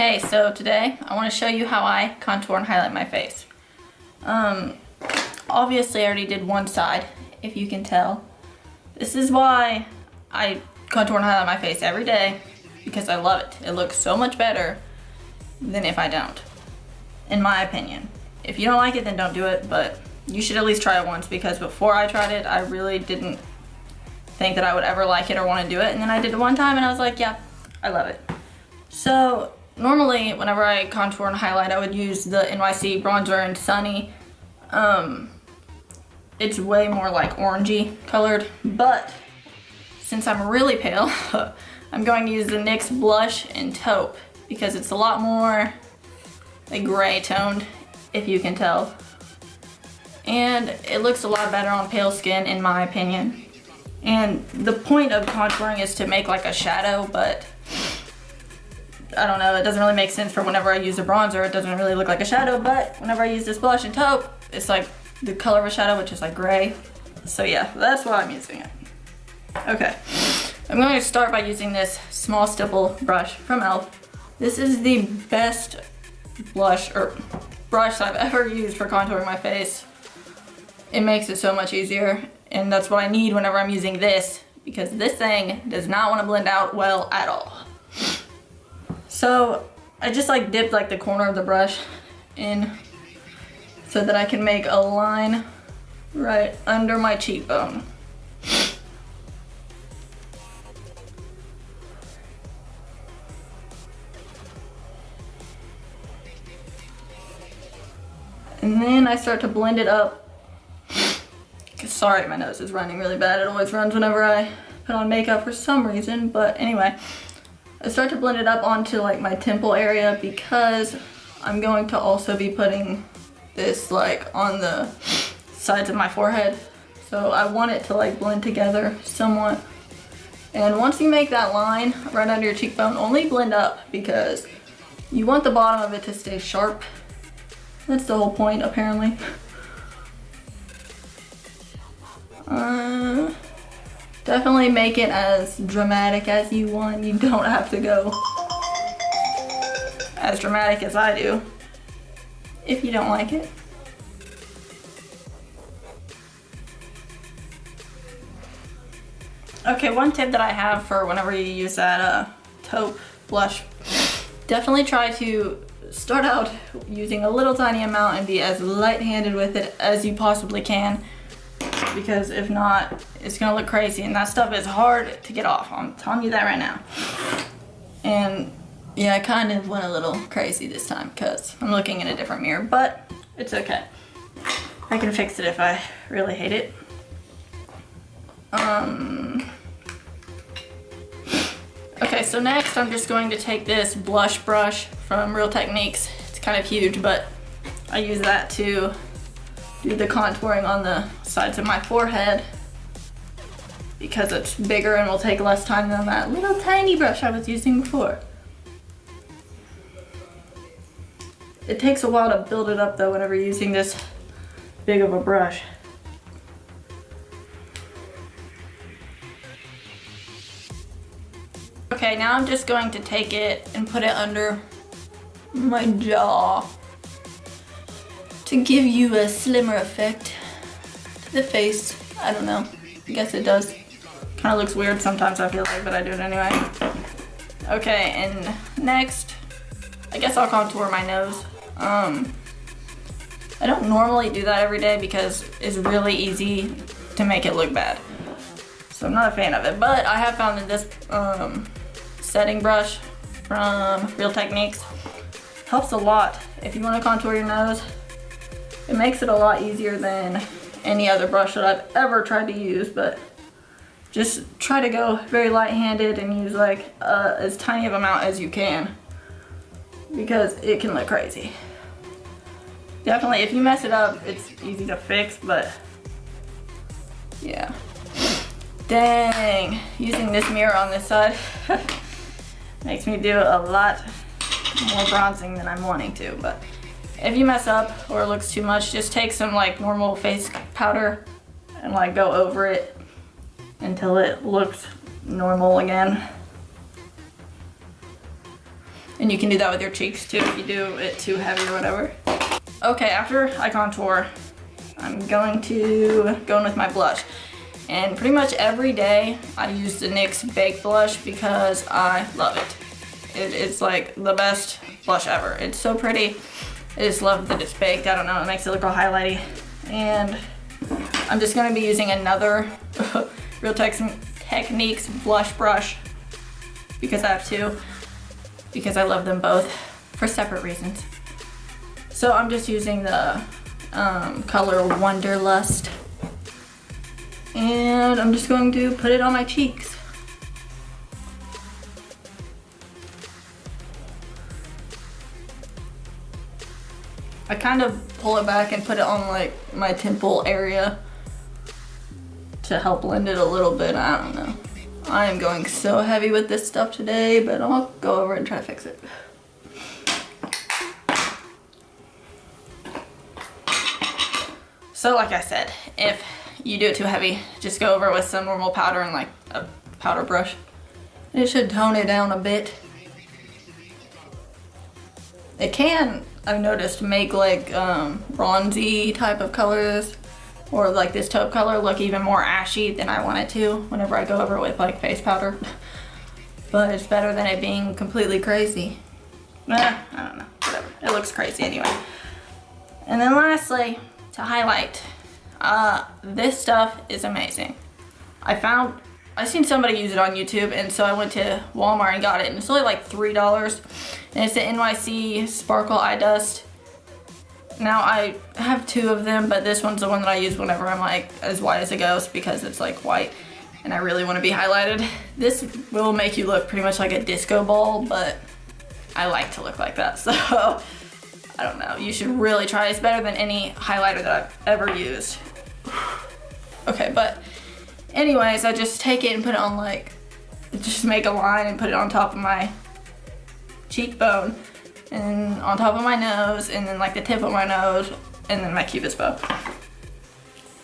Hey, so today I want to show you how I contour and highlight my face. Obviously I already did one side, if you can tell. This is why I contour and highlight my face every day, because I love it. It looks so much better than if I don't, in my opinion. If you don't like it, then don't do it, but you should at least try it once, because before I tried it, I really didn't think that I would ever like it or want to do it, and then I did it one time and I was like, yeah, I love it. So normally whenever I contour and highlight, I would use the NYC bronzer in Sunny. It's way more like orangey colored, but since I'm really pale, I'm going to use the NYX blush in Taupe, because it's a lot more like gray toned, if you can tell. And it looks a lot better on pale skin, in my opinion. And the point of contouring is to make like a shadow, but I don't know, it doesn't really make sense for whenever I use a bronzer. It doesn't really look like a shadow, but whenever I use this blush in Taupe, it's like the color of a shadow, which is like gray. So yeah, that's why I'm using it. Okay, I'm going to start by using this small stipple brush from e.l.f. This is the best brush I've ever used for contouring my face. It makes it so much easier, and that's what I need whenever I'm using this, because this thing does not want to blend out well at all. So I just like dipped like the corner of the brush in so that I can make a line right under my cheekbone. And then I start to blend it up. Sorry, my nose is running really bad. It always runs whenever I put on makeup for some reason, but anyway. I start to blend it up onto like my temple area, because I'm going to also be putting this like on the sides of my forehead. So I want it to like blend together somewhat. And once you make that line right under your cheekbone, only blend up, because you want the bottom of it to stay sharp. That's the whole point, apparently. Definitely make it as dramatic as you want. You don't have to go as dramatic as I do if you don't like it. Okay, one tip that I have for whenever you use that taupe blush, definitely try to start out using a little tiny amount and be as light-handed with it as you possibly can, because if not, it's gonna look crazy, and that stuff is hard to get off. I'm telling you that right now. And yeah, I kind of went a little crazy this time because I'm looking in a different mirror, but it's okay. I can fix it if I really hate it. Okay, so next I'm just going to take this blush brush from Real Techniques. It's kind of huge, but I use that to do the contouring on the sides of my forehead, because it's bigger and will take less time than that little tiny brush I was using before. It takes a while to build it up though whenever you're using this big of a brush. Okay, now I'm just going to take it and put it under my jaw to give you a slimmer effect to the face. I don't know, I guess it does. Kind of looks weird sometimes, I feel like, but I do it anyway. Okay, and next, I guess I'll contour my nose. I don't normally do that every day because it's really easy to make it look bad. So I'm not a fan of it, but I have found that this setting brush from Real Techniques helps a lot if you want to contour your nose. It makes it a lot easier than any other brush that I've ever tried to use, but just try to go very light-handed and use like as tiny of amount as you can, because it can look crazy. Definitely, if you mess it up, it's easy to fix, but yeah. Dang, using this mirror on this side makes me do a lot more bronzing than I'm wanting to, but if you mess up or it looks too much, just take some like normal face powder and like go over it until it looks normal again. And you can do that with your cheeks too if you do it too heavy or whatever. Okay, after I contour, I'm going to go in with my blush. And pretty much every day I use the NYX Baked Blush because I love it. It's like the best blush ever. It's so pretty. I just love that it's baked. I don't know, it makes it look all highlighty. And I'm just gonna be using another Real Techniques blush brush because I have two, because I love them both for separate reasons. So I'm just using the color Wanderlust, and I'm just going to put it on my cheeks. I kind of pull it back and put it on like my temple area to help blend it a little bit. I don't know. I am going so heavy with this stuff today, but I'll go over and try to fix it. So like I said, if you do it too heavy, just go over it with some normal powder and like a powder brush. It should tone it down a bit. It can, I've noticed, make like bronzy type of colors or like this taupe color look even more ashy than I want it to whenever I go over it with like face powder. But it's better than it being completely crazy. I don't know, whatever. It looks crazy anyway. And then lastly, to highlight, this stuff is amazing. I seen somebody use it on YouTube, and so I went to Walmart and got it, and it's only like $3. And it's the NYC Sparkle Eye Dust. Now I have two of them, but this one's the one that I use whenever I'm like as white as a ghost because it's like white and I really want to be highlighted. This will make you look pretty much like a disco ball, but I like to look like that, so I don't know. You should really try it. It's better than any highlighter that I've ever used. Okay, but anyways, I just take it and put it on like, just make a line and put it on top of my cheekbone and on top of my nose and then like the tip of my nose and then my cupid's bow.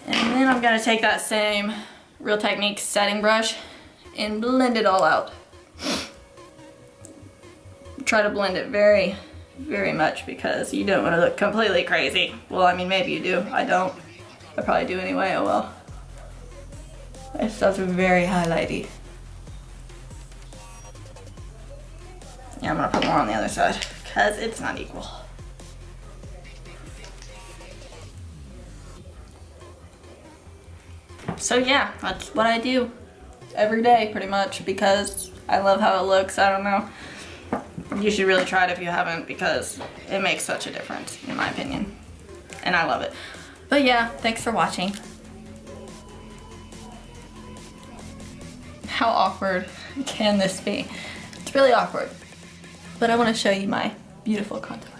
And then I'm gonna take that same Real Techniques setting brush and blend it all out. Try to blend it very, very much because you don't want to look completely crazy. Well, I mean, maybe you do. I don't. I probably do anyway, oh well. This stuff's very highlighty. Yeah, I'm gonna put more on the other side because it's not equal. So yeah, that's what I do every day pretty much because I love how it looks. I don't know. You should really try it if you haven't because it makes such a difference in my opinion. And I love it. But yeah, thanks for watching. How awkward can this be? It's really awkward. But I want to show you my beautiful contour.